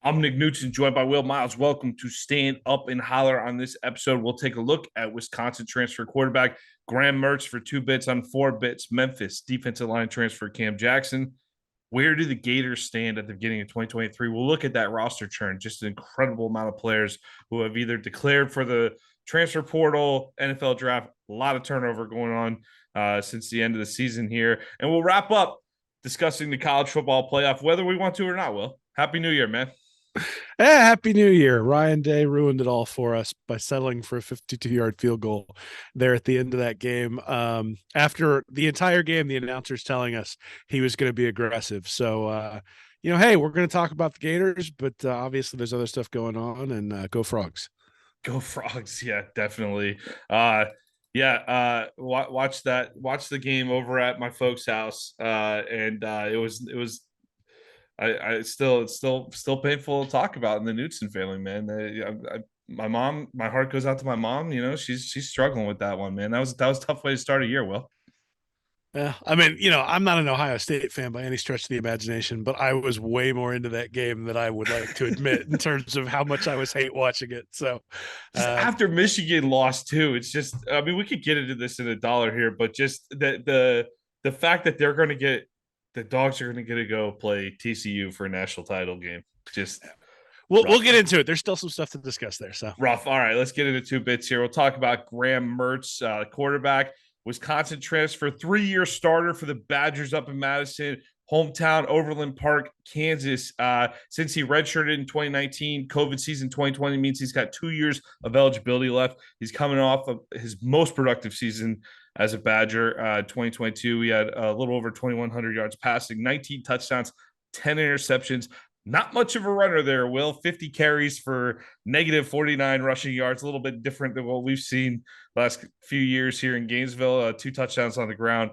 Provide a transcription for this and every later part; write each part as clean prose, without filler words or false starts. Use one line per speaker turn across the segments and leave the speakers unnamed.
I'm Nick Newton, joined by Will Miles. Welcome to Stand Up and Holler. On this episode, we'll take a look at Wisconsin transfer quarterback Graham Mertz for 2 bits on 4 bits. Memphis defensive line transfer Cam Jackson. Where do the Gators stand at the beginning of 2023? We'll look at that roster churn, just an incredible amount of players who have either declared for the transfer portal, NFL draft, a lot of turnover going on since the end of the season here. And we'll wrap up discussing the college football playoff, whether we want to or not, Will. Happy New Year, man.
Happy New Year. Ryan Day ruined it all for us by settling for a 52-yard field goal there at the end of that game. After the entire game, the announcer's telling us he was going to be aggressive. So, hey, we're going to talk about the Gators, but obviously there's other stuff going on, and go Frogs.
Go Frogs. Yeah, definitely. Watch the game over at my folks' house. And it's still painful to talk about in the Knutson family, man. My mom, my heart goes out to my mom. You know, she's struggling with that one, man. That was a tough way to start a year. Will.
Yeah, I mean, I'm not an Ohio State fan by any stretch of the imagination, but I was way more into that game than I would like to admit in terms of how much I was hate watching it. So,
Just after Michigan lost too, it's just, I mean, we could get into this in a dollar here, but just the fact that they're going to get the dogs are going to get to go play TCU for a national title game. Just
we'll get into it. There's still some stuff to discuss there. So
rough. All right, let's get into 2 bits here. We'll talk about Graham Mertz, quarterback, Wisconsin transfer, 3-year starter for the Badgers up in Madison, hometown, Overland Park, Kansas. Since he redshirted in 2019, COVID season 2020 means he's got 2 years of eligibility left. He's coming off of his most productive season as a Badger. 2022, he had a little over 2,100 yards passing, 19 touchdowns, 10 interceptions. Not much of a runner there, Will. 50 carries for negative 49 rushing yards, a little bit different than what we've seen last few years here in Gainesville. 2 touchdowns on the ground.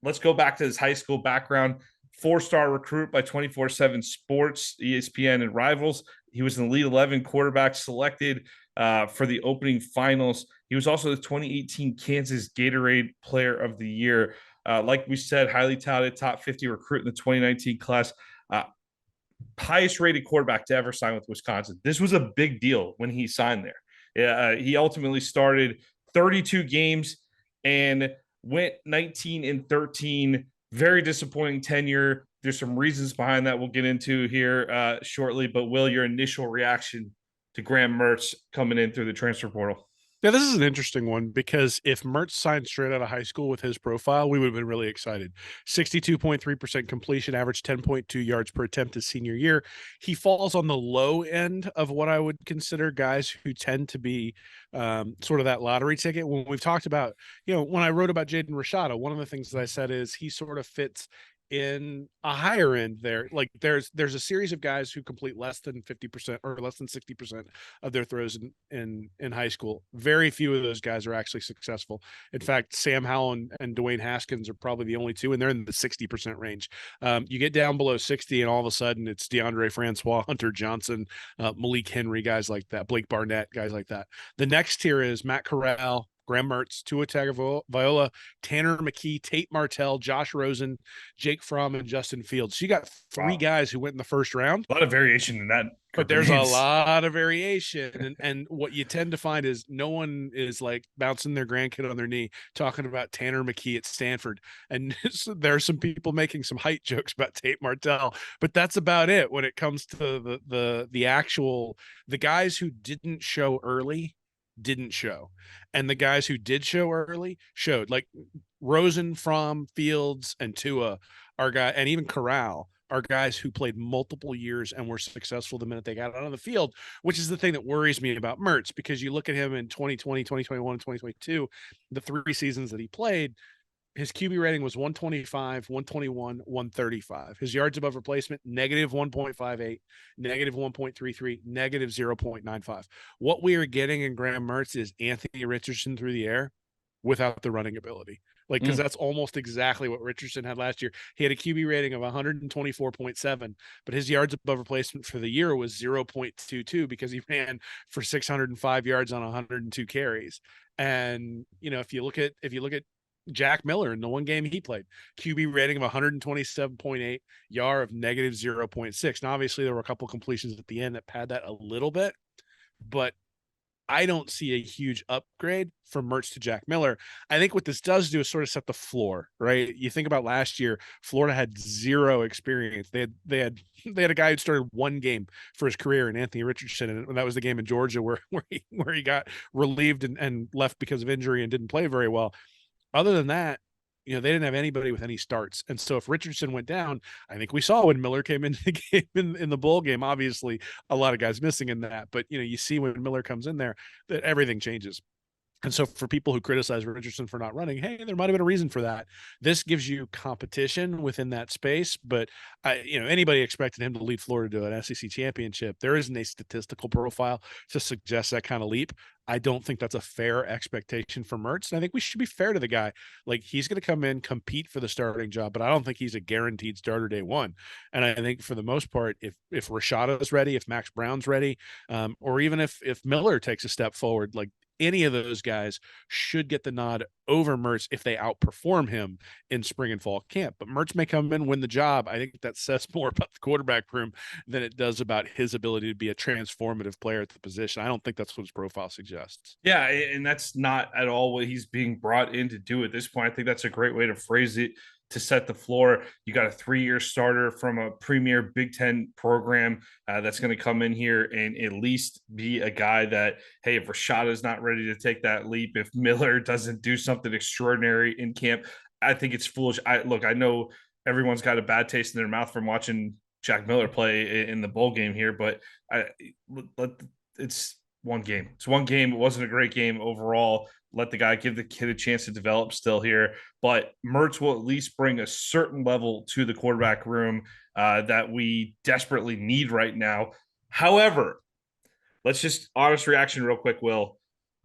Let's go back to his high school background. 4-star recruit by 24/7 Sports, ESPN, and Rivals. He was an Elite 11 quarterback selected for the opening finals. He was also the 2018 Kansas Gatorade Player of the Year. Like we said, highly touted, top 50 recruit in the 2019 class. Highest rated quarterback to ever sign with Wisconsin. This was a big deal when he signed there. He ultimately started 32 games and went 19-13. Very disappointing tenure. There's some reasons behind that we'll get into here shortly. But Will, your initial reaction to Graham Mertz coming in through the transfer portal?
Yeah, this is an interesting one because if Mertz signed straight out of high school with his profile, we would have been really excited. 62.3% completion, average 10.2 yards per attempt his senior year. He falls on the low end of what I would consider guys who tend to be sort of that lottery ticket. When we've talked about, when I wrote about Jaden Rashada, one of the things that I said is he sort of fits in a higher end there. Like there's a series of guys who complete less than 50% or less than 60% of their throws in high school. Very few of those guys are actually successful. In fact, Sam Howell and Dwayne Haskins are probably the only two, and they're in the 60% range. You get down below 60 and all of a sudden it's DeAndre Francois, Hunter Johnson, Malik Henry, guys like that, Blake Barnett, guys like that. The next tier is Matt Corral, Graham Mertz, Tua Tagovailoa, Tanner McKee, Tate Martell, Josh Rosen, Jake Fromm, and Justin Fields. So you got 3 guys who went in the first round.
A lot of variation in that.
But there's a lot of variation. And what you tend to find is no one is like bouncing their grandkid on their knee talking about Tanner McKee at Stanford. And there are some people making some height jokes about Tate Martell, but that's about it when it comes to the guys who didn't show early didn't show, and the guys who did show early showed. Like Rosen, Fromm, Fields, and Tua are guys, and even Corral are guys who played multiple years and were successful the minute they got out on the field, which is the thing that worries me about Mertz, because you look at him in 2020, 2021, and 2022, the 3 seasons that he played, his QB rating was 125, 121, 135. His yards above replacement, negative 1.58, negative 1.33, negative 0.95. What we are getting in Graham Mertz is Anthony Richardson through the air without the running ability. Like, because that's almost exactly what Richardson had last year. He had a QB rating of 124.7, but his yards above replacement for the year was 0.22 because he ran for 605 yards on 102 carries. And, if you look at Jack Miller in the one game he played, QB rating of 127.8, YAR of negative 0.6. Now, obviously, there were a couple completions at the end that pad that a little bit, but I don't see a huge upgrade from Mertz to Jack Miller. I think what this does do is sort of set the floor, right? You think about last year, Florida had zero experience. They had a guy who started one game for his career in Anthony Richardson, and that was the game in Georgia where he got relieved and left because of injury and didn't play very well. Other than that, they didn't have anybody with any starts. And so if Richardson went down, I think we saw when Miller came into the game in the bowl game, obviously a lot of guys missing in that, but you see when Miller comes in there that everything changes. And so for people who criticize Richardson for not running, hey, there might have been a reason for that. This gives you competition within that space, but anybody expected him to lead Florida to an SEC championship. There isn't a statistical profile to suggest that kind of leap. I don't think that's a fair expectation for Mertz. And I think we should be fair to the guy. Like, he's going to come in, compete for the starting job, but I don't think he's a guaranteed starter day one. And I think for the most part, if Rashada is ready, if Max Brown's ready, or even if Miller takes a step forward, like, any of those guys should get the nod over Mertz if they outperform him in spring and fall camp. But Mertz may come in, win the job. I think that says more about the quarterback room than it does about his ability to be a transformative player at the position. I don't think that's what his profile suggests.
Yeah, and that's not at all what he's being brought in to do at this point. I think that's a great way to phrase it, to set the floor. You got a 3-year starter from a premier Big Ten program that's going to come in here and at least be a guy that, hey, if Rashada is not ready to take that leap, if Miller doesn't do something extraordinary in camp, I think it's foolish. I know everyone's got a bad taste in their mouth from watching Jack Miller play in the bowl game here, but it's one game. It's one game. It wasn't a great game overall. Let the guy, give the kid a chance to develop still here. But Mertz will at least bring a certain level to the quarterback room that we desperately need right now. However, let's just honest reaction real quick, Will.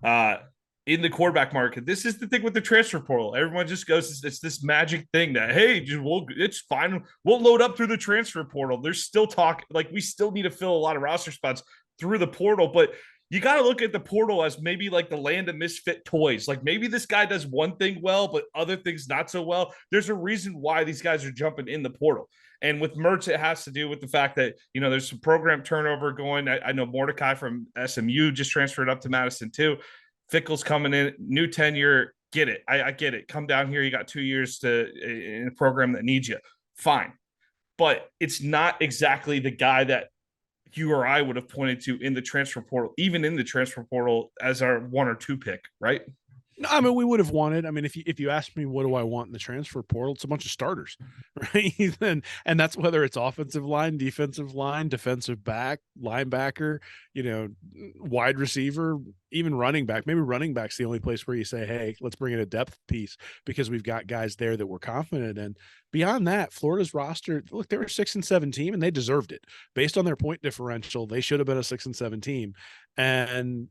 In the quarterback market, this is the thing with the transfer portal. Everyone just goes, it's this magic thing that, hey, it's fine. We'll load up through the transfer portal. There's still talk, like, we still need to fill a lot of roster spots through the portal, but you got to look at the portal as maybe like the land of misfit toys. Like, maybe this guy does one thing well, but other things not so well. There's a reason why these guys are jumping in the portal. And with Mertz, it has to do with the fact that, there's some program turnover going. I know Mordecai from SMU just transferred up to Madison too. Fickle's coming in, new tenure. Get it. I get it. Come down here. You got 2 years in a program that needs you. Fine. But it's not exactly the guy that you or I would have pointed to in the transfer portal, even in the transfer portal, as our 1 or 2 pick, right?
No, I mean, we would have wanted. I mean, if you ask me, what do I want in the transfer portal? It's a bunch of starters, right? and that's whether it's offensive line, defensive line, defensive back, linebacker, wide receiver, even running back. Maybe running back's the only place where you say, hey, let's bring in a depth piece because we've got guys there that we're confident in. Beyond that, Florida's roster, look, they were 6-7 team and they deserved it based on their point differential. They should have been a 6-7 team, and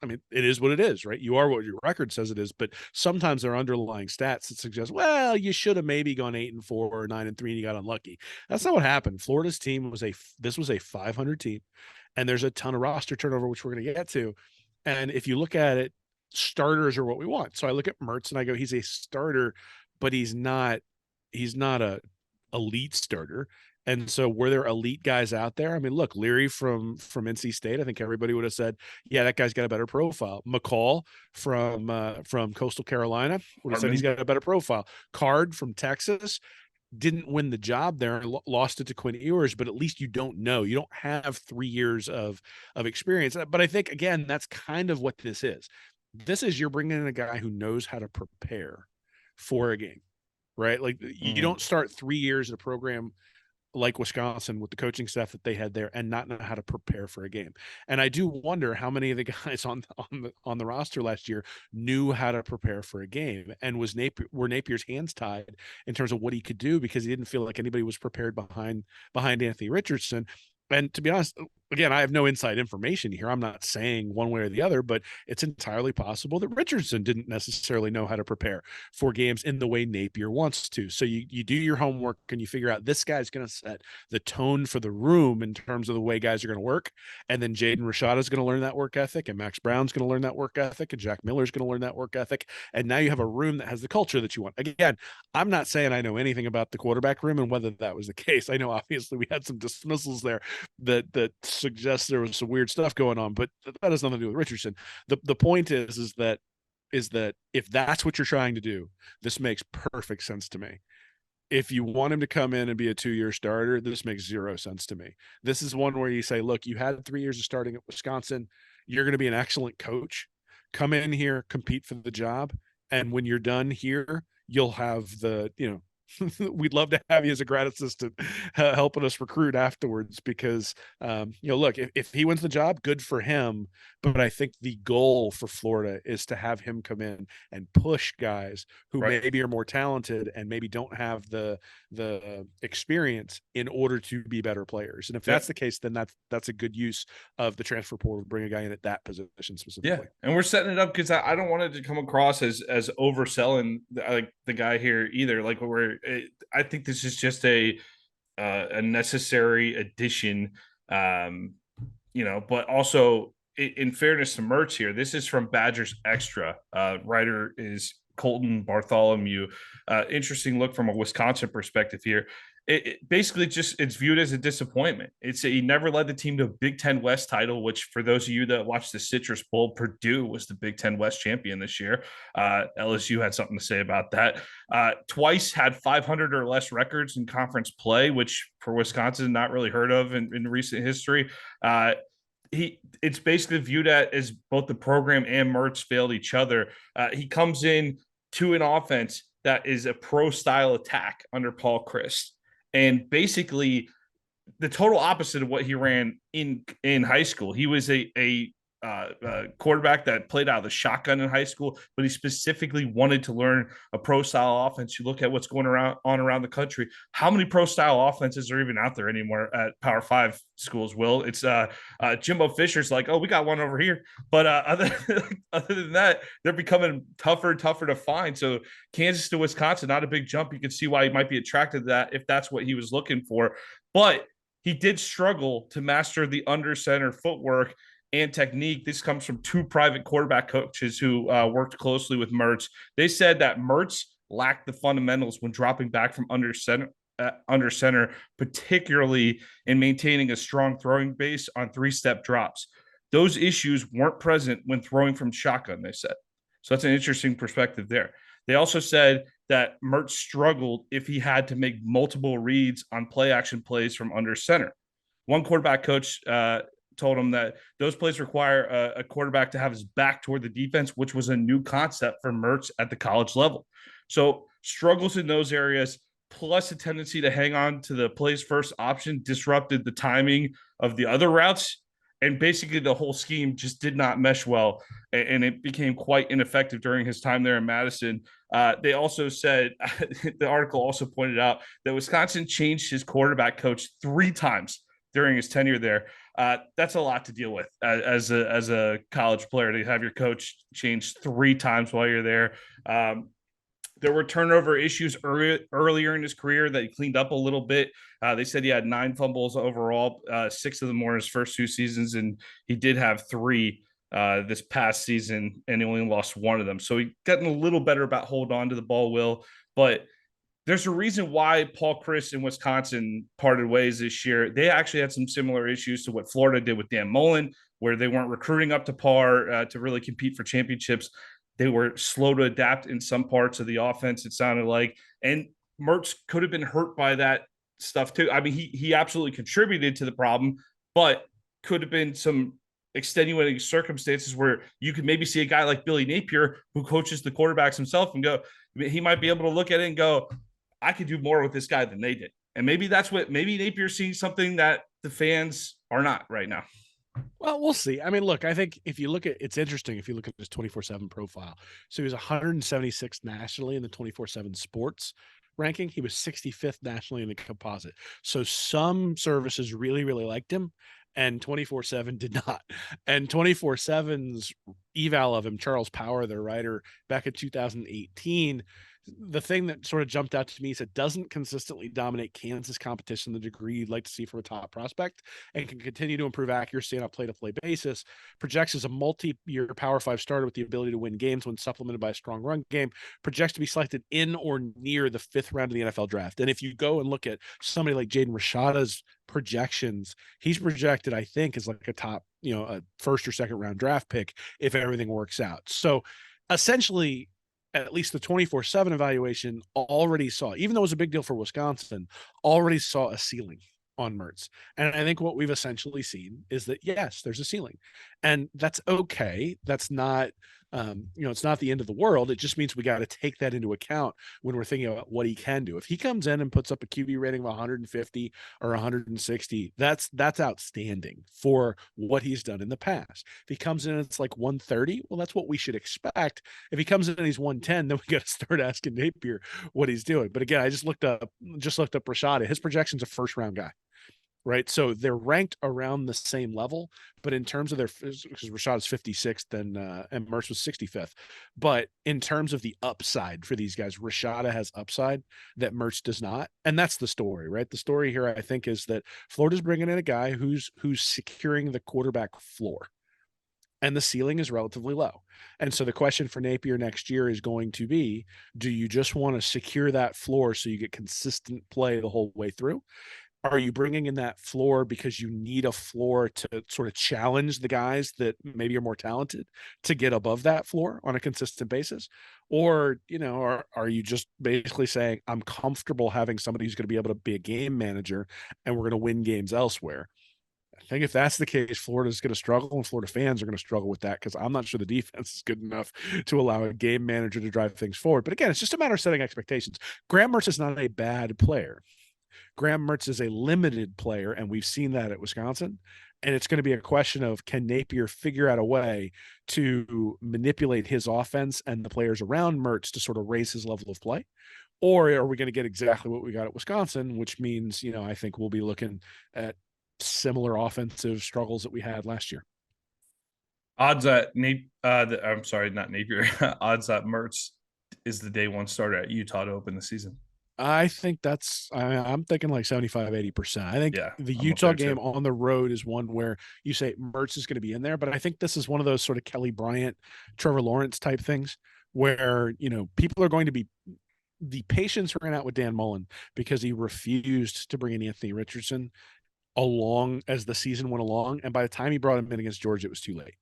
I mean, it is what it is, right? You are what your record says it is, but sometimes there are underlying stats that suggest, well, you should have maybe gone 8-4 or 9-3 and you got unlucky. That's not what happened. Florida's team was a 500 team, and there's a ton of roster turnover, which we're going to get to. And if you look at it, starters are what we want. So I look at Mertz and I go, he's a starter, but he's not a elite starter. And so were there elite guys out there? I mean, look, Leary from NC State, I think everybody would have said, yeah, that guy's got a better profile. McCall from Coastal Carolina would have said he's got a better profile. Card from Texas didn't win the job there and lost it to Quinn Ewers, but at least you don't know. You don't have 3 years of experience. But I think, again, that's kind of what this is. This is, you're bringing in a guy who knows how to prepare for a game, right? Like, you don't start 3 years in a program like Wisconsin with the coaching staff that they had there and not know how to prepare for a game. And I do wonder how many of the guys on the roster last year knew how to prepare for a game, and were Napier's hands tied in terms of what he could do because he didn't feel like anybody was prepared behind Anthony Richardson. And to be honest, again, I have no inside information here. I'm not saying one way or the other, but it's entirely possible that Richardson didn't necessarily know how to prepare for games in the way Napier wants to. So you do your homework and you figure out this guy's going to set the tone for the room in terms of the way guys are going to work. And then Jaden Rashada is going to learn that work ethic, and Max Brown's going to learn that work ethic, and Jack Miller's going to learn that work ethic. And now you have a room that has the culture that you want. Again, I'm not saying I know anything about the quarterback room and whether that was the case. I know obviously we had some dismissals there that suggests there was some weird stuff going on, but that has nothing to do with Richardson. The point is that if that's what you're trying to do, this makes perfect sense to me. If you want him to come in and be a 2-year starter, this makes zero sense to me. This is one where you say, look, you had 3 years of starting at Wisconsin. You're going to be an excellent coach. Come in here, compete for the job. And when you're done here, you'll have the, we'd love to have you as a grad assistant helping us recruit afterwards because, look, if he wins the job, good for him. But I think the goal for Florida is to have him come in and push guys who maybe are more talented and maybe don't have the experience in order to be better players. And if that's the case, then that's a good use of the transfer portal to bring a guy in at that position specifically.
Yeah, and we're setting it up because I don't want it to come across as overselling the guy here either. Like I think this is just a necessary addition, but also in fairness to Mertz here, this is from Badgers Extra. Writer is Colton Bartholomew. Interesting look from a Wisconsin perspective here. It basically it's viewed as a disappointment. He never led the team to a Big Ten West title, which for those of you that watched the Citrus Bowl, Purdue was the Big Ten West champion this year. LSU had something to say about that. Twice had 500 or less records in conference play, which for Wisconsin, not really heard of in recent history. It's basically viewed as both the program and Mertz failed each other. He comes in to an offense that is a pro style attack under Paul Chryst. And basically the total opposite of what he ran in high school. He was a quarterback that played out of the shotgun in high school, but he specifically wanted to learn a pro style offense. You look at what's going on around the country. How many pro style offenses are even out there anymore at Power 5 schools? Will it's Jimbo Fisher's like, oh, we got one over here, but other than that, they're becoming tougher to find. So Kansas to Wisconsin, not a big jump. You can see why he might be attracted to that if that's what he was looking for, but he did struggle to master the under center footwork and technique. This comes from 2 private quarterback coaches who worked closely with Mertz. They said that Mertz lacked the fundamentals when dropping back from under center, particularly in maintaining a strong throwing base on 3-step drops. Those issues weren't present when throwing from shotgun, they said. So that's an interesting perspective there. They also said that Mertz struggled if he had to make multiple reads on play action plays from under center. One quarterback coach told him that those plays require a quarterback to have his back toward the defense, which was a new concept for Mertz at the college level. So struggles in those areas, plus a tendency to hang on to the plays first option, disrupted the timing of the other routes. And basically the whole scheme just did not mesh well, and it became quite ineffective during his time there in Madison. They also said, the article also pointed out that Wisconsin changed his quarterback coach 3 times during his tenure there. That's a lot to deal with as a college player, to have your coach change 3 times while you're there. There were turnover issues earlier in his career that he cleaned up a little bit. They said he had 9 fumbles overall. 6 of them were in his first 2 seasons, and he did have 3 this past season, and he only lost 1 of them. So he's gotten a little better about hold on to the ball, Will. But there's a reason why Paul Chryst and Wisconsin parted ways this year. They actually had some similar issues to what Florida did with Dan Mullen, where they weren't recruiting up to par to really compete for championships. They were slow to adapt in some parts of the offense, it sounded like. And Mertz could have been hurt by that stuff too. I mean, he absolutely contributed to the problem, but could have been some extenuating circumstances where you could maybe see a guy like Billy Napier, who coaches the quarterbacks himself, and go, he might be able to look at it and go, I could do more with this guy than they did. And maybe Napier's seeing something that the fans are not right now.
Well, we'll see. I mean, look, I think if you look at, it's interesting if you look at his 24/7 profile. So he was 176th nationally in the 24/7 sports ranking. He was 65th nationally in the composite. So some services really, really liked him, and 24/7 did not. And 24/7's eval of him, Charles Power, the writer, back in 2018, the thing that sort of jumped out to me is it doesn't consistently dominate Kansas competition the degree you'd like to see from a top prospect, and can continue to improve accuracy on a play-to-play basis. Projects as a multi-year Power 5 starter with the ability to win games when supplemented by a strong run game. Projects to be selected in or near the 5th round of the NFL draft. And if you go and look at somebody like Jaden Rashada's projections, he's projected, I think, as like a top, a first or second round draft pick if everything works out. So essentially, at least the 24/7 evaluation already saw, even though it was a big deal for Wisconsin, already saw a ceiling on Mertz. And I think what we've essentially seen is that, yes, there's a ceiling, and that's okay. That's not, it's not the end of the world. It just means we got to take that into account when we're thinking about what he can do. If he comes in and puts up a QB rating of 150 or 160, that's outstanding for what he's done in the past. If he comes in and it's like 130, well, that's what we should expect. If he comes in and he's 110, then we got to start asking Napier what he's doing. But again, I just looked up Rashada. His projection's a first round guy. Right. So they're ranked around the same level, but in terms of their, because Rashad is 56th and Mertz was 65th. But in terms of the upside for these guys, Rashada has upside that Mertz does not. And that's the story, right? The story here, I think, is that Florida's bringing in a guy who's securing the quarterback floor, and the ceiling is relatively low. And so the question for Napier next year is going to be, do you just want to secure that floor so you get consistent play the whole way through? Are you bringing in that floor because you need a floor to sort of challenge the guys that maybe are more talented to get above that floor on a consistent basis? Or, are you just basically saying, I'm comfortable having somebody who's going to be able to be a game manager and we're going to win games elsewhere? I think if that's the case, Florida's going to struggle, and Florida fans are going to struggle with that, because I'm not sure the defense is good enough to allow a game manager to drive things forward. But again, it's just a matter of setting expectations. Graham Mertz is not a bad player. Graham Mertz is a limited player, and we've seen that at Wisconsin. And it's going to be a question of, can Napier figure out a way to manipulate his offense and the players around Mertz to sort of raise his level of play? Or are we going to get exactly what we got at Wisconsin, which means, I think we'll be looking at similar offensive struggles that we had last year.
Odds that I'm sorry, not Napier. Odds that Mertz is the day one starter at Utah to open the season.
I think I'm thinking like 75, 80%. I think the Utah game on the road is one where you say Mertz is going to be in there, but I think this is one of those sort of Kelly Bryant, Trevor Lawrence type things where, people are going to be, the patience ran out with Dan Mullen because he refused to bring in Anthony Richardson along as the season went along. And by the time he brought him in against Georgia, it was too late.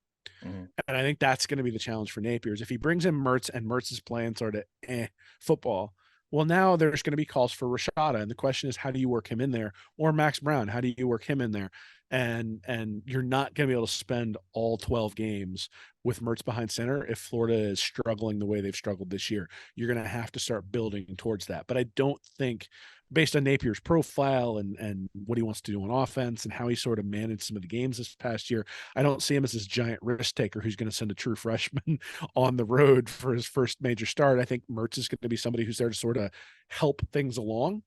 Mm-hmm. And I think that's going to be the challenge for Napier, is if he brings in Mertz and Mertz is playing sort of football, well, now there's going to be calls for Rashada. And the question is, how do you work him in there? Or Max Brown, how do you work him in there? And you're not going to be able to spend all 12 games with Mertz behind center if Florida is struggling the way they've struggled this year. You're going to have to start building towards that. But I don't think, based on Napier's profile and what he wants to do on offense and how he sort of managed some of the games this past year, I don't see him as this giant risk taker who's going to send a true freshman on the road for his first major start. I think Mertz is going to be somebody who's there to sort of help things along.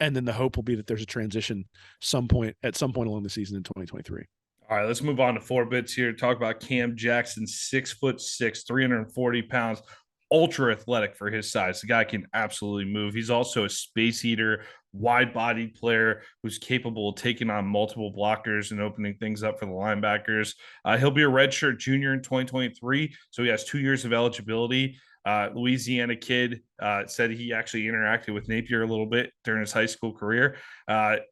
And then the hope will be that there's a transition at some point along the season in 2023.
All right, let's move on to 4 bits here. Talk about Cam Jackson, 6'6", 340 pounds, ultra athletic for his size. The guy can absolutely move. He's also a space eater, wide-bodied player who's capable of taking on multiple blockers and opening things up for the linebackers. He'll be a redshirt junior in 2023, so he has 2 years of eligibility. Louisiana kid, said he actually interacted with Napier a little bit during his high school career.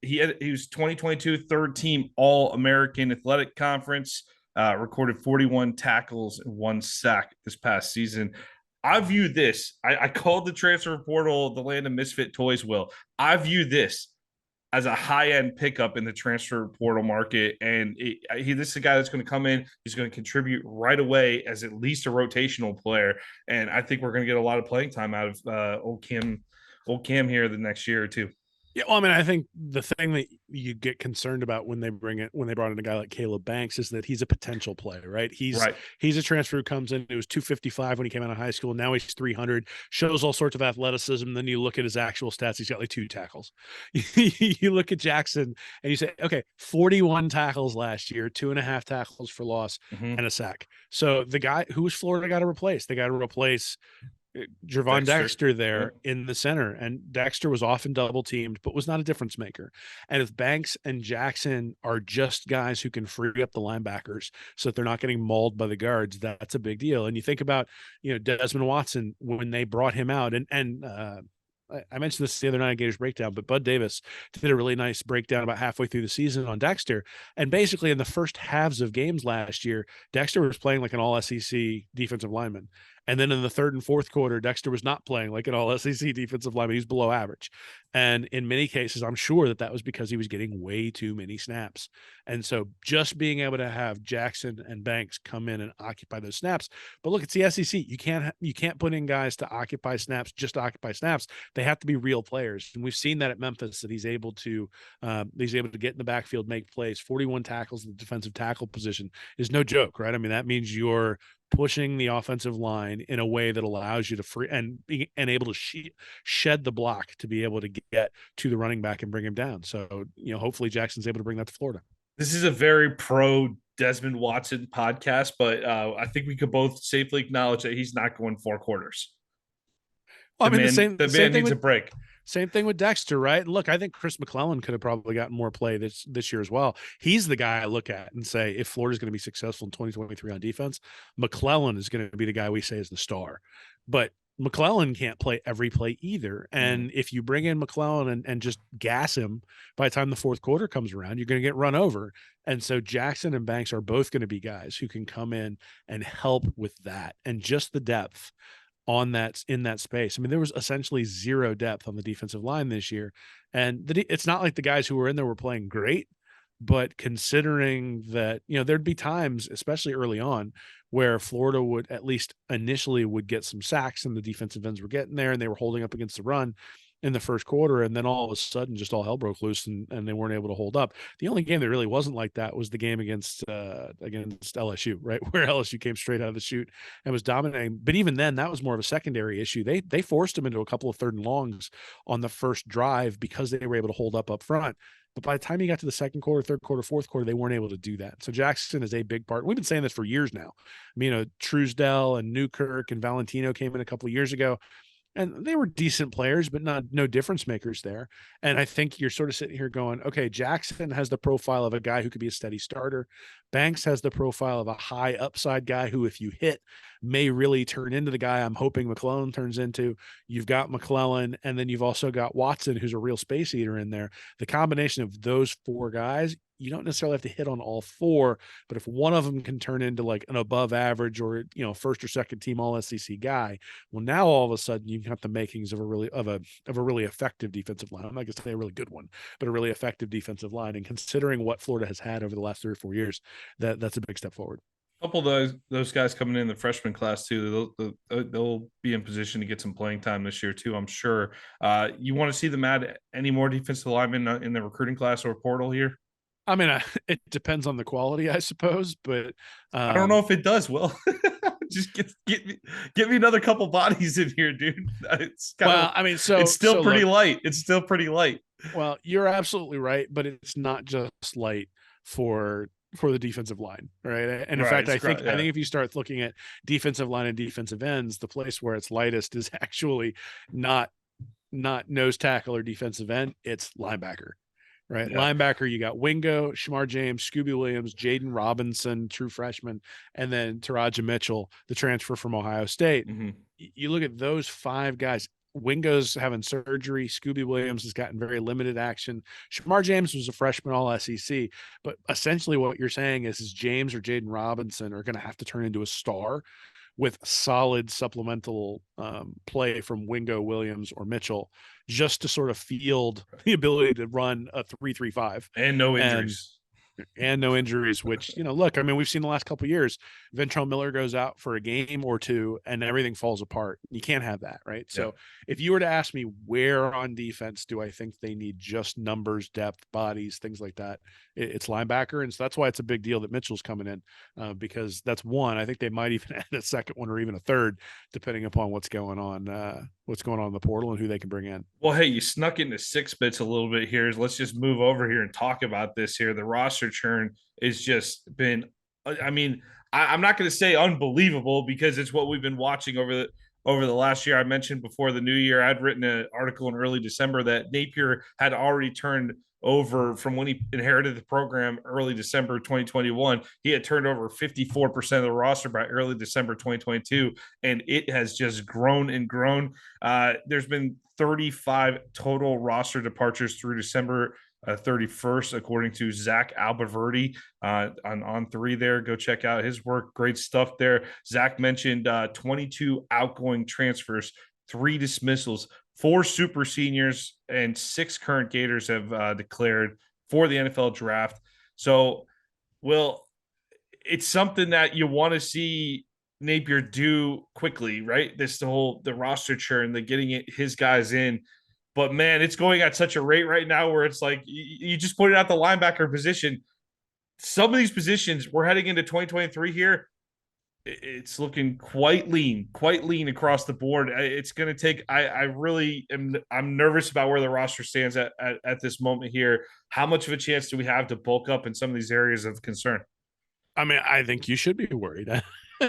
He was 2022 third team All-American Athletic Conference, recorded 41 tackles and 1 sack this past season. I view this, I called the transfer portal the land of misfit toys, Will. I view this as a high-end pickup in the transfer portal market. And this is a guy that's going to come in. He's going to contribute right away as at least a rotational player. And I think we're going to get a lot of playing time out of old Cam here the next year or two.
Yeah, well, I mean, I think the thing that you get concerned about when they brought in a guy like Caleb Banks is that he's a potential play, right?
Right.
He's a transfer who comes in. It was 255 when he came out of high school. Now he's 300. Shows all sorts of athleticism. Then you look at his actual stats. He's got like 2 tackles. You look at Jackson and you say, okay, 41 tackles last year, 2.5 tackles for loss,
Mm-hmm.
and a sack. So the guy who's Florida got to replace? They got to replace Javon
Dexter.
Dexter
Yeah.
there in the center, and Dexter was often double teamed, but was not a difference maker. And if Banks and Jackson are just guys who can free up the linebackers so that they're not getting mauled by the guards, that's a big deal. And you think about, Desmond Watson when they brought him out, and I mentioned this the other night at Gators Breakdown, but Bud Davis did a really nice breakdown about halfway through the season on Dexter. And basically, in the first halves of games last year, Dexter was playing like an all SEC defensive lineman. And then in the third and fourth quarter, Dexter was not playing like an all SEC defensive lineman. He was below average. And in many cases, I'm sure that was because he was getting way too many snaps. And so just being able to have Jackson and Banks come in and occupy those snaps. But look, it's the SEC. You can't put in guys to occupy snaps, just to occupy snaps. They have to be real players. And we've seen that at Memphis, that he's able to get in the backfield, make plays. 41 tackles in the defensive tackle position is no joke, right? I mean, that means you're pushing the offensive line in a way that allows you to free and able to shed the block to be able to get to the running back and bring him down. So, hopefully Jackson's able to bring that to Florida.
This is a very pro Desmond Watson podcast, but I think we could both safely acknowledge that he's not going 4 quarters.
Well, I mean,
The man needs a break.
Same thing with Dexter, right? Look, I think Chris McClellan could have probably gotten more play this year as well. He's the guy I look at and say, if Florida's going to be successful in 2023 on defense, McClellan is going to be the guy we say is the star. But McClellan can't play every play either. And if you bring in McClellan and just gas him by the time the fourth quarter comes around, you're going to get run over. And so Jackson and Banks are both going to be guys who can come in and help with that. And just the depth in that space. I mean, there was essentially zero depth on the defensive line this year. And it's not like the guys who were in there were playing great, but considering that, there'd be times, especially early on, where Florida would at least initially would get some sacks and the defensive ends were getting there and they were holding up against the run in the first quarter. And then all of a sudden just all hell broke loose and they weren't able to hold up. The only game that really wasn't like that was the game against LSU, right? Where LSU came straight out of the chute and was dominating. But even then, that was more of a secondary issue. They forced them into a couple of third and longs on the first drive because they were able to hold up front. But by the time you got to the second quarter, third quarter, fourth quarter, they weren't able to do that. So Jackson is a big part. We've been saying this for years now. I mean, Truesdell and Newkirk and Valentino came in a couple of years ago, and they were decent players, but no difference makers there. And I think you're sort of sitting here going, okay, Jackson has the profile of a guy who could be a steady starter. Banks has the profile of a high upside guy who, if you hit, may really turn into the guy I'm hoping McClellan turns into. You've got McClellan, and then you've also got Watson, who's a real space eater in there. The combination of those 4 guys, you don't necessarily have to hit on all 4, but if one of them can turn into like an above average or, first or second team all SEC guy, well, now all of a sudden you've got the makings of a really effective defensive line. I'm not going to say a really good one, but a really effective defensive line. And considering what Florida has had over the last 3 or 4 years, that's a big step forward.
A couple of those guys coming in the freshman class too, they'll be in position to get some playing time this year too, I'm sure. You want to see them add any more defensive linemen in the recruiting class or portal here?
I mean, it depends on the quality, I suppose, but
I don't know if it does. Well, just get me another couple bodies in here, dude. It's it's still pretty light. It's still pretty light.
Well, you're absolutely right, but it's not just light for the defensive line, right? And in fact, I think if you start looking at defensive line and defensive ends, the place where it's lightest is actually not nose tackle or defensive end, it's linebacker. Right. Yeah. Linebacker, you got Wingo, Shamar James, Scooby Williams, Jaden Robinson, true freshman, and then Taraja Mitchell, the transfer from Ohio State.
Mm-hmm.
You look at those 5 guys. Wingo's having surgery. Scooby Williams has gotten very limited action. Shamar James was a freshman all SEC, but essentially what you're saying is James or Jaden Robinson are going to have to turn into a star with solid supplemental play from Wingo, Williams, or Mitchell, just to sort of field the ability to run a 3-3-5
and no injuries.
and no injuries, which, look, I mean, we've seen the last couple of years, Ventrell Miller goes out for a game or two and everything falls apart. You can't have that, right?
Yeah.
So if you were to ask me where on defense do I think they need just numbers, depth, bodies, things like that, it's linebacker. And so that's why it's a big deal that Mitchell's coming in, because that's one. I think they might even add a second one or even a third, depending upon what's going on in the portal and who they can bring in.
Well, hey, you snuck into six bits a little bit here. Let's just move over here and talk about this here. The roster churn has just been, I mean, I'm not going to say unbelievable because it's what we've been watching over the last year. I mentioned before the new year, I'd written an article in early December that Napier had already turned over from when he inherited the program early December 2021. He had turned over 54% of the roster by early December 2022, and it has just grown and grown. There's been 35 total roster departures through December 31st, according to Zach Alberverdi on three there. Go check out his work. Great stuff there. Zach mentioned 22 outgoing transfers, 3 dismissals, 4 super seniors, and 6 current Gators have declared for the NFL draft. So, Will, it's something that you want to see Napier do quickly, right? The roster churn, the getting his guys in. But man, it's going at such a rate right now where it's like you just pointed out the linebacker position. Some of these positions, we're heading into 2023 here. It's looking quite lean across the board. It's going to take. I really am. I'm nervous about where the roster stands at this moment here. How much of a chance do we have to bulk up in some of these areas of concern?
I mean, I think you should be worried. I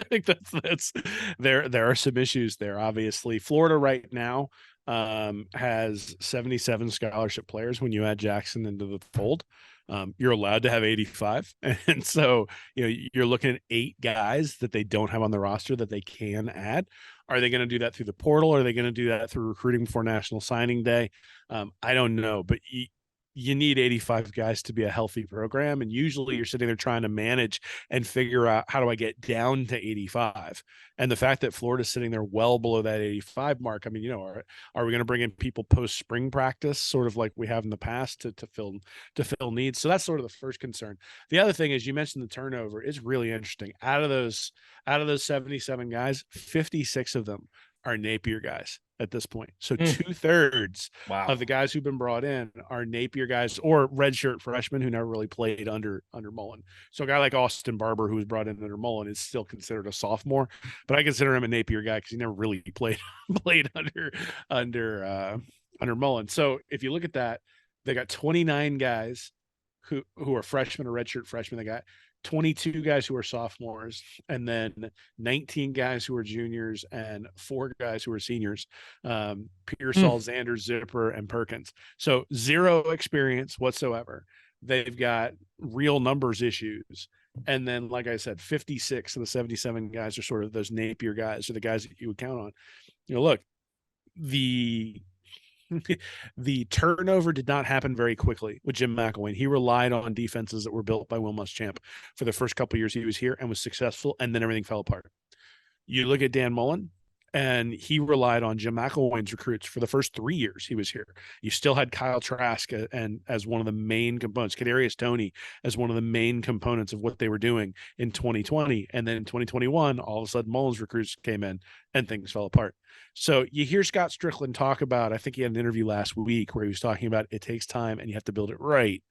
think that's there are some issues there. Obviously, Florida right now has 77 scholarship players when you add Jackson into the fold. You're allowed to have 85. And so, you're looking at 8 guys that they don't have on the roster that they can add. Are they going to do that through the portal? Are they going to do that through recruiting before National Signing Day? I don't know, but you need 85 guys to be a healthy program. And usually you're sitting there trying to manage and figure out, how do I get down to 85? And the fact that Florida's sitting there well below that 85 mark, I mean, are we going to bring in people post spring practice, sort of like we have in the past to fill needs? So that's sort of the first concern. The other thing is, you mentioned the turnover is really interesting. Out of those 77 guys, 56 of them are Napier guys at this point. So 2/3 of the guys who've been brought in are Napier guys or redshirt freshmen who never really played under Mullen. So a guy like Austin Barber, who was brought in under Mullen, is still considered a sophomore, but I consider him a Napier guy because he never really played under Mullen. So if you look at that, they got 29 guys who are freshmen or redshirt freshmen. They got 22 guys who are sophomores, and then 19 guys who are juniors, and 4 guys who are seniors. Pearsall, Xander, Zipper, and Perkins. So 0 experience whatsoever. They've got real numbers issues. And then, like I said, 56 of the 77 guys are sort of those Napier guys, or the guys that you would count on. Look, the turnover did not happen very quickly with Jim McElwain. He relied on defenses that were built by Will Muschamp for the first couple of years he was here and was successful, and then everything fell apart. You look at Dan Mullen, and he relied on Jim McElwain's recruits for the first 3 years he was here. You still had Kyle Trask and as one of the main components, Kadarius Toney as one of the main components of what they were doing in 2020. And then in 2021, all of a sudden Mullen's recruits came in and things fell apart. So you hear Scott Strickland talk about, I think he had an interview last week where he was talking about it takes time and you have to build it right.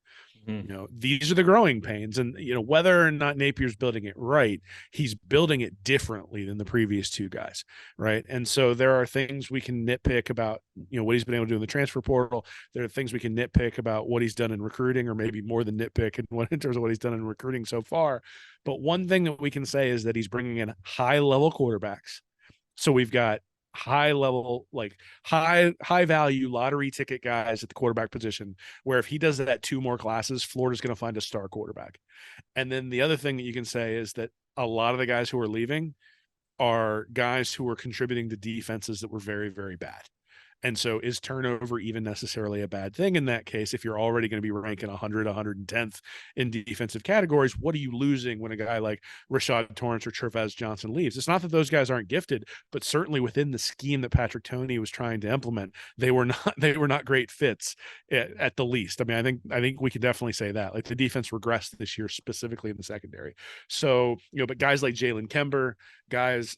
These are the growing pains, and whether or not Napier's building it right, he's building it differently than the previous 2 guys, right? And so there are things we can nitpick about what he's been able to do in the transfer portal. There are things we can nitpick about what he's done in recruiting, or maybe more than nitpick in terms of what he's done in recruiting so far. But one thing that we can say is that he's bringing in high level quarterbacks. So we've got high level, like high value lottery ticket guys at the quarterback position, where if he does that 2 more classes, Florida's going to find a star quarterback. And then the other thing that you can say is that a lot of the guys who are leaving are guys who are contributing to defenses that were very, very bad. And so is turnover even necessarily a bad thing in that case? If you're already going to be ranking 100, 110th in defensive categories, what are you losing when a guy like Rashad Torrance or Trevez Johnson leaves? It's not that those guys aren't gifted, but certainly within the scheme that Patrick Toney was trying to implement, they were not great fits at the least. I mean, I think we could definitely say that. Like the defense regressed this year, specifically in the secondary. So, but guys like Jalen Kember, guys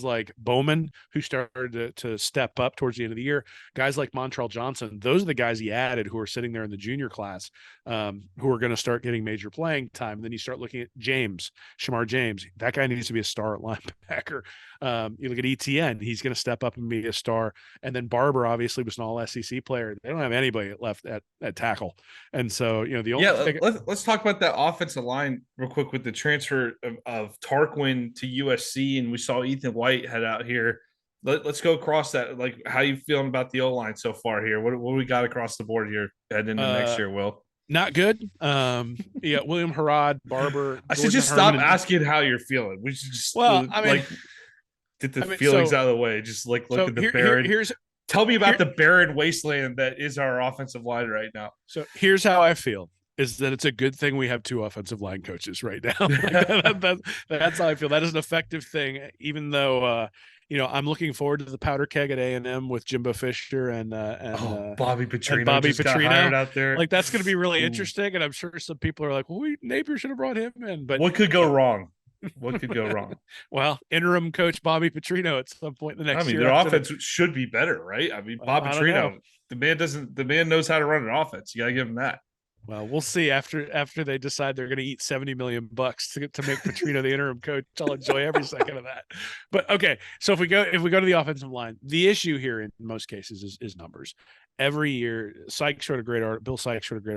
like Bowman, who started to step up towards the end of the year, guys like Montrell Johnson, those are the guys he added who are sitting there in the junior class, who are going to start getting major playing time. And then you start looking at Shamar James, that guy needs to be a star at linebacker. You look at ETN, he's going to step up and be a star. And then Barber obviously was an all SEC player. They don't have anybody left at tackle. And so, the only
let's talk about that offensive line real quick with the transfer of Tarquin to USC, and we saw Ethan White head out here. Let's go across that. Like, how you feeling about the O-line so far here? What we got across the board here heading into next year, Will?
Not good. William Harrod, Barber.
I should just stop asking how you're feeling. We should just get the feelings out of the way. Just look at the barren. Tell me about the barren wasteland that is our offensive line right now.
So here's how I feel. Is that it's a good thing we have 2 offensive line coaches right now. That's how I feel. That is an effective thing, even though I'm looking forward to the powder keg at A&M with Jimbo Fisher and
Bobby Petrino got hired out there.
Like, that's going to be really interesting, and I'm sure some people are like, "Well, Napier should have brought him in." But
what could go wrong? What could go wrong?
Well, interim coach Bobby Petrino at some point in the next year.
Their offense should be better, right? Bobby Petrino, the man knows how to run an offense. You got to give him that.
Well, we'll see after they decide they're going to eat $70 million to make Petrino the interim coach. I'll enjoy every second of that. But okay, so if we go to the offensive line, the issue here in most cases is numbers. Every year, Bill Sykes wrote a great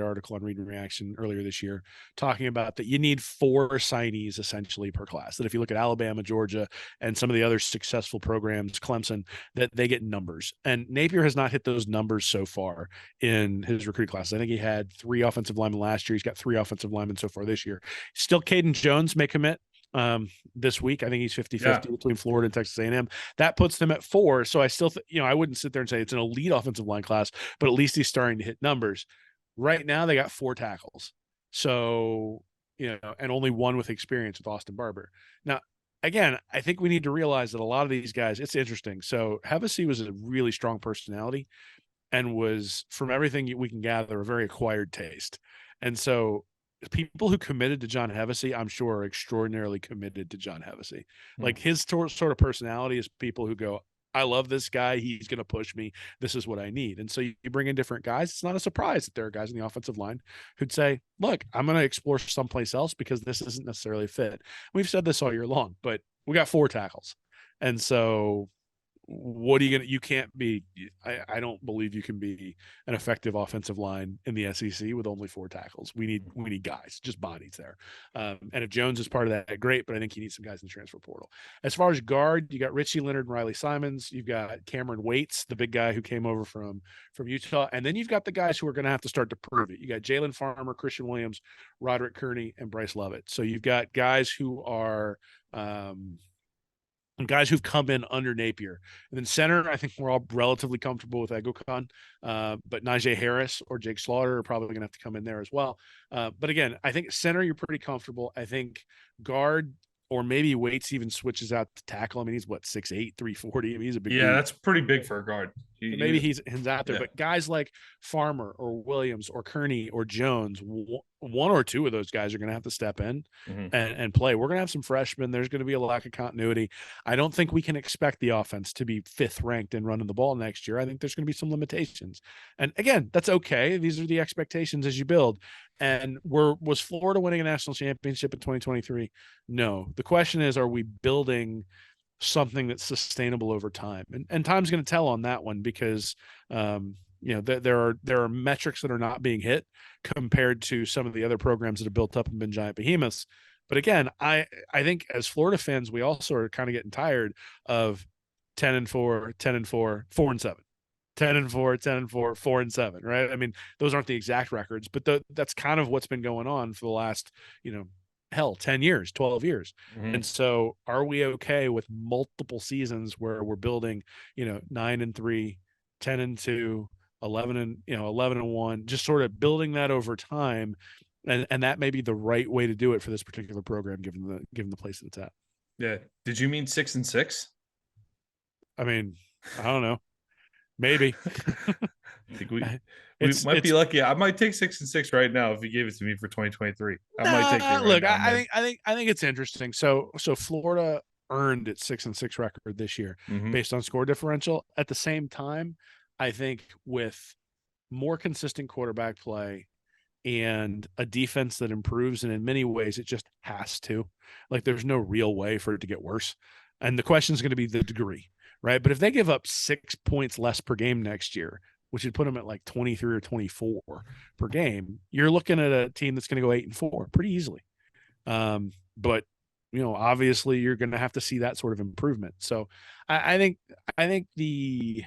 article on Read and Reaction earlier this year, talking about that you need 4 signees essentially per class. That if you look at Alabama, Georgia, and some of the other successful programs, Clemson, that they get numbers. And Napier has not hit those numbers so far in his recruit class. I think he had 3 offensive linemen last year. He's got 3 offensive linemen so far this year. Still, Caden Jones may commit this week. I think he's 50-50 between Florida and Texas A&M. That puts them at 4. So I still, I wouldn't sit there and say it's an elite offensive line class, but at least he's starting to hit numbers. Right now, they got 4 tackles. So, and only 1 with experience with Austin Barber. Now, again, I think we need to realize that a lot of these guys, it's interesting. So Hevesy was a really strong personality and was, from everything we can gather, a very acquired taste. And so people who committed to John Hevesy, I'm sure, are extraordinarily committed to John Hevesy. Like, his sort of personality is people who go, I love this guy. He's going to push me. This is what I need. And so you bring in different guys. It's not a surprise that there are guys in the offensive line who'd say, look, I'm going to explore someplace else because this isn't necessarily a fit. We've said this all year long, but we got 4 tackles. And so what are you can't be, I don't believe you can be an effective offensive line in the SEC with only 4 tackles. We need guys, just bodies there. And if Jones is part of that, great, but I think you need some guys in the transfer portal. As far as guard, you got Richie Leonard and Riley Simons. You've got Cameron Waits, the big guy who came over from Utah. And then you've got the guys who are going to have to start to prove it. You got Jalen Farmer, Christian Williams, Roderick Kearney, and Bryce Lovett. So you've got guys who are, and guys who've come in under Napier. And then center, I think we're all relatively comfortable with Egokon, but Najee Harris or Jake Slaughter are probably going to have to come in there as well. But again, I think center, you're pretty comfortable. I think guard, or maybe Waits even switches out to tackle. I mean, he's 6'8", 340. I mean, he's a big dude.
That's pretty big for a guard.
Maybe he's out there, but guys like Farmer or Williams or Kearney or Jones, 1 or 2 of those guys are going to have to step in and play. We're going to have some freshmen. There's going to be a lack of continuity. I don't think we can expect the offense to be 5th ranked and running the ball next year. I think there's going to be some limitations. And again, that's okay. These are the expectations as you build. And was Florida winning a national championship in 2023? No. The question is, are we building something that's sustainable over time? And time's going to tell on that one, because there are metrics that are not being hit compared to some of the other programs that have built up and been giant behemoths. But again, I think as Florida fans, we also are kind of getting tired of 10-4, 10-4, 4-7. 10-4, 10-4, 4-7, right? I mean, those aren't the exact records, but that's kind of what's been going on for the last, hell, 10 years, 12 years.
Mhm.
And so are we okay with multiple seasons where we're building, 9-3, 10-2, 11-1, just sort of building that over time. And that may be the right way to do it for this particular program, given the place that it's at.
Yeah. Did you mean 6-6?
I mean, I don't know. Maybe.
I think we might be
it's
lucky. I might take 6-6 right now if you gave it to me for 2023. I might take it right
look,
now,
I
man.
think it's interesting. So Florida earned its 6-6 record this year
Mhm.
based on score differential. At the same time, I think with more consistent quarterback play and a defense that improves, and in many ways it just has to. Like there's no real way for it to get worse. And the question is going to be the degree, right? But if they give up 6 points less per game next year, which would put them at like 23 or 24 per game, you're looking at a team that's going to go 8-4 pretty easily. But obviously you're going to have to see that sort of improvement. So I think the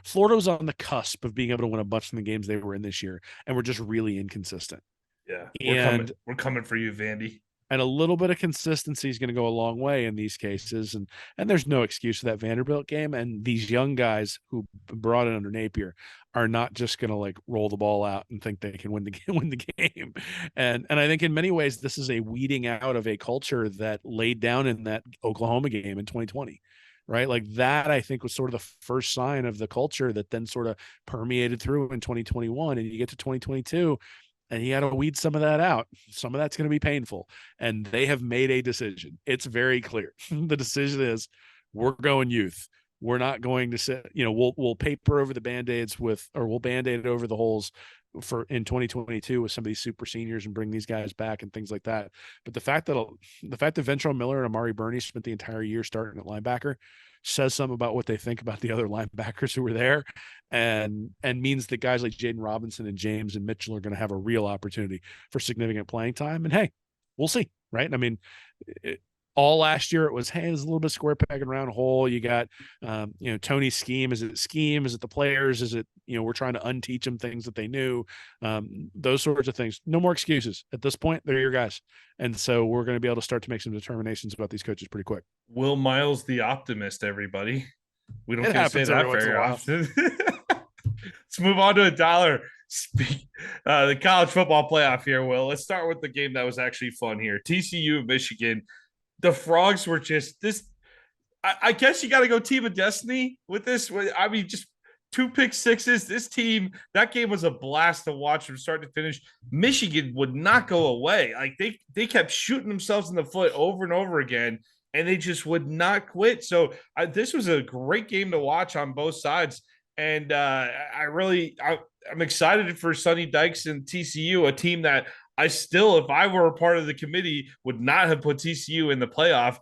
Florida was on the cusp of being able to win a bunch of the games they were in this year, and we're just really inconsistent.
Yeah, we're coming.
And
We're coming for you, Vandy.
a little bit of consistency is going to go a long way in these cases. And there's no excuse for that Vanderbilt game. And these young guys who brought it under Napier are not just going to like roll the ball out and think they can win the game. And I think in many ways this is a weeding out of a culture that laid down in that Oklahoma game in 2020. Right. Like that, I think, was sort of the first sign of the culture that then sort of permeated through in 2021. And you get to 2022 and you got to weed some of that out. Some of that's going to be painful. And they have made a decision. It's very clear. The decision is we're going youth. We're not going to sit, we'll paper over the Band-Aids we'll Band-Aid over the holes for in 2022 with some of these super seniors and bring these guys back and things like that. But the fact that Ventrell Miller and Amari Burney spent the entire year starting at linebacker says something about what they think about the other linebackers who were there, and means that guys like Jaden Robinson and James and Mitchell are going to have a real opportunity for significant playing time. And hey, we'll see, right? I mean, all last year it was, hey, there's a little bit of square peg and round hole. You got, Tony's scheme. Is it scheme? Is it the players? Is it, we're trying to unteach them things that they knew? Those sorts of things. No more excuses at this point. They're your guys. And so we're going to be able to start to make some determinations about these coaches pretty quick.
Will Miles the optimist, everybody. We don't get to say that very often. Let's move on to the college football playoff here, Will. Let's start with the game that was actually fun here. TCU, Michigan. The Frogs were just this. I guess you got to go team of destiny with this. I mean, just 2 pick sixes. This team, that game was a blast to watch from start to finish. Michigan would not go away. Like they kept shooting themselves in the foot over and over again, and they just would not quit. So this was a great game to watch on both sides. And I'm excited for Sonny Dykes and TCU, a team that I still, if I were a part of the committee, would not have put TCU in the playoff.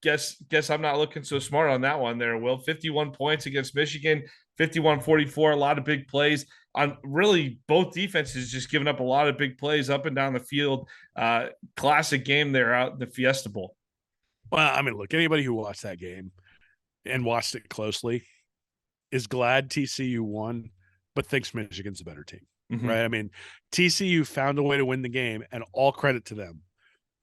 Guess I'm not looking so smart on that one there, Will. 51 points against Michigan, 51-44, a lot of big plays. On really both defenses just giving up a lot of big plays up and down the field. Classic game there out in the Fiesta Bowl.
Well, I mean, look, anybody who watched that game and watched it closely is glad TCU won, but thinks Michigan's a better team. Mm-hmm. Right. I mean, TCU found a way to win the game, and all credit to them.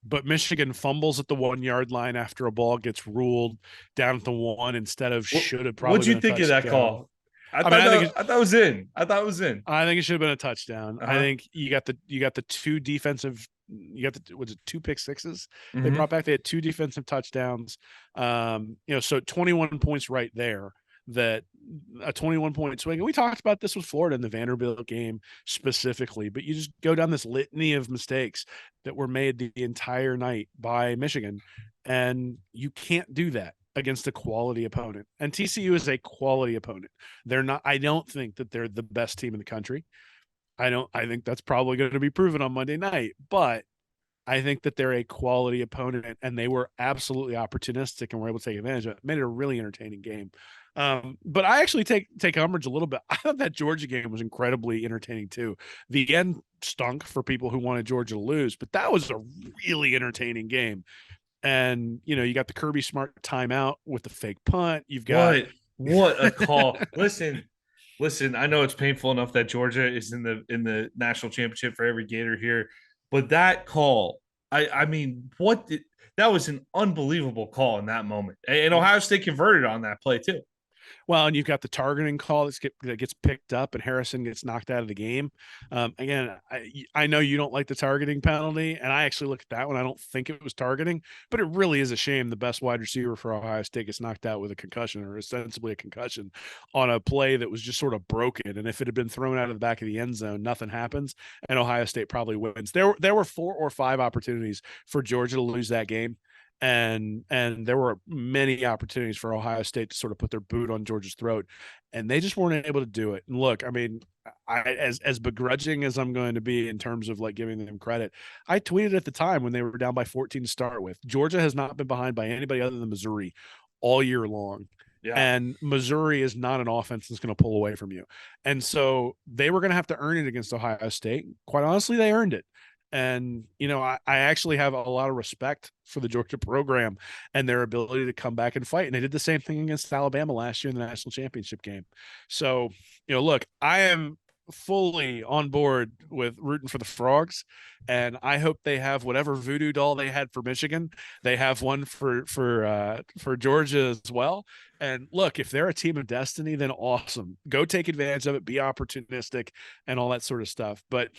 But Michigan fumbles at the 1 yard line after a ball gets ruled down at the 1 instead of should have probably.
What'd you think of that call? I thought it was in. I thought it was in.
I think it should have been a touchdown. I think you got the 2 defensive. You got was it 2 pick sixes they brought back? They had 2 defensive touchdowns. So 21 points right there. That a 21-point swing. And we talked about this with Florida in the Vanderbilt game specifically, but you just go down this litany of mistakes that were made the entire night by Michigan, and you can't do that against a quality opponent. And TCU is a quality opponent. They're not, I don't think that they're the best team in the country. I think that's probably going to be proven on Monday night, but I think that they're a quality opponent, and they were absolutely opportunistic and were able to take advantage of it. Made it a really entertaining game. But I actually take umbrage a little bit. I thought that Georgia game was incredibly entertaining too. The end stunk for people who wanted Georgia to lose, but that was a really entertaining game. And you got the Kirby Smart timeout with the fake punt. You've got
what a call. Listen, I know it's painful enough that Georgia is in the national championship for every Gator here. But that call, I mean, that was an unbelievable call in that moment. And Ohio State converted on that play too.
Well, and you've got the targeting call that gets picked up, and Harrison gets knocked out of the game. Again, I know you don't like the targeting penalty, and I actually look at that one. I don't think it was targeting, but it really is a shame the best wide receiver for Ohio State gets knocked out with a concussion, or ostensibly a concussion, on a play that was just sort of broken. And if it had been thrown out of the back of the end zone, nothing happens, and Ohio State probably wins. There were 4 or 5 opportunities for Georgia to lose that game, and there were many opportunities for Ohio State to sort of put their boot on Georgia's throat, and they just weren't able to do it. And look, I mean, as begrudging as I'm going to be in terms of like giving them credit, I tweeted at the time when they were down by 14 to start with, Georgia has not been behind by anybody other than Missouri all year long.
Yeah.
And Missouri is not an offense that's going to pull away from you. And so they were going to have to earn it against Ohio State. Quite honestly, they earned it. And, I actually have a lot of respect for the Georgia program and their ability to come back and fight. And they did the same thing against Alabama last year in the national championship game. So, look, I am fully on board with rooting for the Frogs, and I hope they have whatever voodoo doll they had for Michigan. They have one for Georgia as well. And look, if they're a team of destiny, then awesome. Go take advantage of it, be opportunistic and all that sort of stuff. But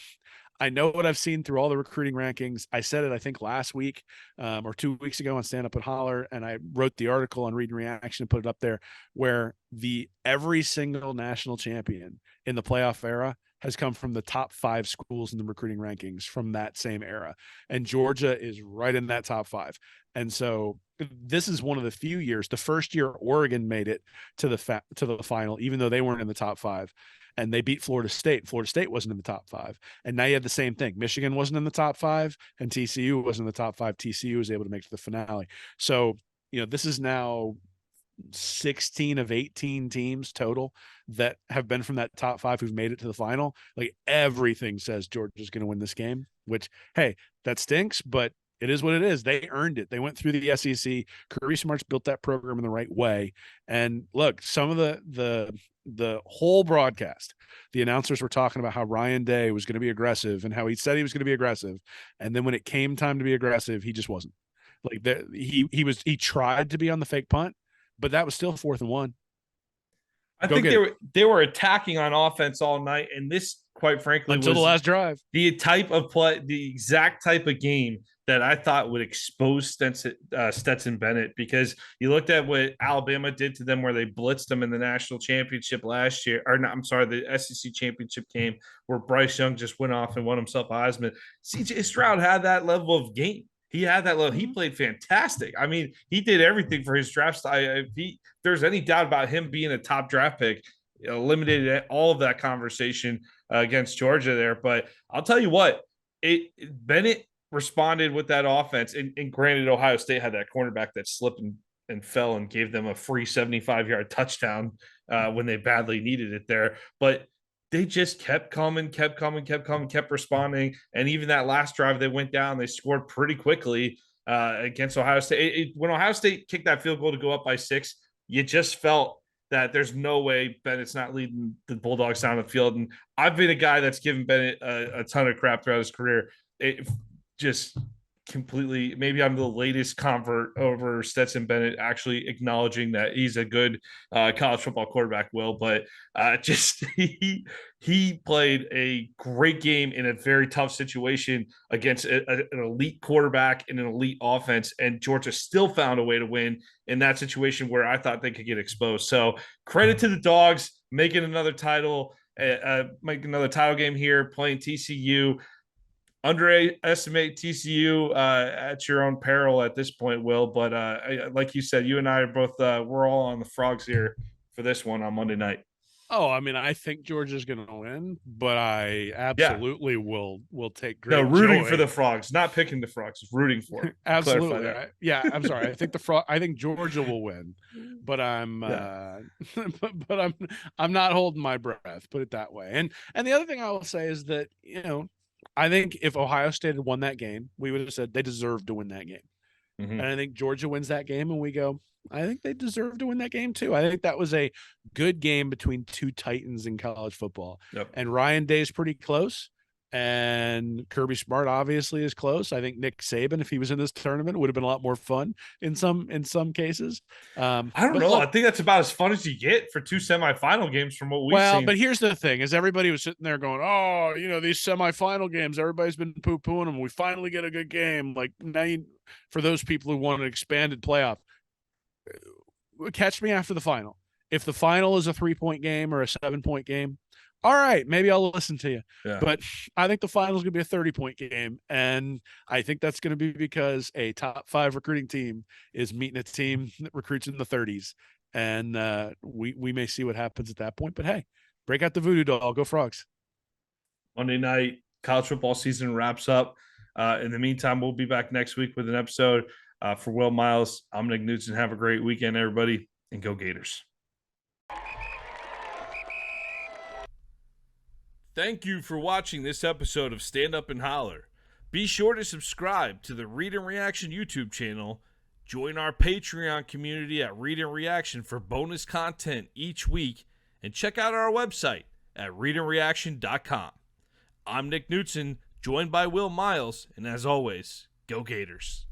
I know what I've seen through all the recruiting rankings. I said it, I think, last week or 2 weeks ago on Stand Up and Holler, and I wrote the article on Read and Reaction and put it up there, where every single national champion in the playoff era has come from the top 5 schools in the recruiting rankings from that same era. And Georgia is right in that top 5. And so this is one of the few years, the first year Oregon made it to the final, even though they weren't in the top 5. And they beat Florida State. Florida State wasn't in the top 5. And now you have the same thing. Michigan wasn't in the top 5, and TCU wasn't in the top 5. TCU was able to make it to the finale. So, this is now 16 of 18 teams total that have been from that top 5 who've made it to the final. Like, everything says Georgia's going to win this game, which, hey, that stinks, but it is what it is. They earned it. They went through the SEC. Kirby Smart's built that program in the right way. And look, some of the whole broadcast, the announcers were talking about how Ryan Day was going to be aggressive and how he said he was going to be aggressive. And then when it came time to be aggressive, he just wasn't. Like, he tried to be on the fake punt, but that was still 4th and 1.
I think they were attacking on offense all night, and this, quite frankly,
until the last drive.
The type of play, the exact type of game that I thought would expose Stetson Bennett, because you looked at what Alabama did to them, where they blitzed them in the national championship last year, or not, I'm sorry, the SEC championship game, where Bryce Young just went off and won himself a Heisman. CJ Stroud had that level of game. He had that level. He played fantastic. I mean, he did everything for his draft style. If there's any doubt about him being a top draft pick, eliminated all of that conversation against Georgia there. But I'll tell you what, Bennett responded with that offense. And granted, Ohio State had that cornerback that slipped and fell and gave them a free 75-yard touchdown when they badly needed it there. But they just kept coming, kept responding. And even that last drive, they went down, they scored pretty quickly against Ohio State. When Ohio State kicked that field goal to go up by 6, you just felt that there's no way Bennett's not leading the Bulldogs down the field. And I've been a guy that's given Bennett a ton of crap throughout his career. It just completely, maybe I'm the latest convert over Stetson Bennett actually acknowledging that he's a good college football quarterback, but he played a great game in a very tough situation against an elite quarterback in an elite offense, and Georgia still found a way to win in that situation where I thought they could get exposed. So credit to the Dogs making another title game here, playing TCU. Underestimate TCU at your own peril at this point, Will. But like you said, you and I are both we're all on the Frogs here for this one on Monday night.
Oh, I mean, I think Georgia's going to win, but I absolutely will take great
rooting
joy.
for the Frogs, not picking the Frogs,
rooting for them. Absolutely. I'm sorry. I think I think Georgia will win, but I'm I'm not holding my breath, put it that way. And the other thing I will say is that, I think if Ohio State had won that game, we would have said they deserved to win that game. Mm-hmm. And I think Georgia wins that game, and we go, I think they deserve to win that game too. I think that was a good game between two titans in college football.
Yep.
And Ryan Day is pretty close, And Kirby Smart obviously is close. I think Nick Saban, if he was in this tournament, would have been a lot more fun in some cases.
I don't
But
know.
look,
I think that's about as fun as you get for two semifinal games from what we've
well,
seen.
but here's the thing: is everybody was sitting there going, "Oh, these semifinal games, everybody's been poo-pooing them. We finally get a good game." Like now, for those people who want an expanded playoff, catch me after the final. If the final is a 3-point game or a 7-point game, all right, maybe I'll listen to you.
Yeah.
But I think the final is going to be a 30-point game. And I think that's going to be because a top 5 recruiting team is meeting a team that recruits in the 30s. And we may see what happens at that point. But hey, break out the voodoo doll. Go Frogs.
Monday night, college football season wraps up. In the meantime, we'll be back next week with an episode. For Will Miles, I'm Nick Knudsen. Have a great weekend, everybody, and go Gators. Thank you for watching this episode of Stand Up and Holler. Be sure to subscribe to the Read and Reaction YouTube channel. Join our Patreon community at Read and Reaction for bonus content each week. And check out our website at readandreaction.com. I'm Nick Knudsen, joined by Will Miles. And as always, go Gators.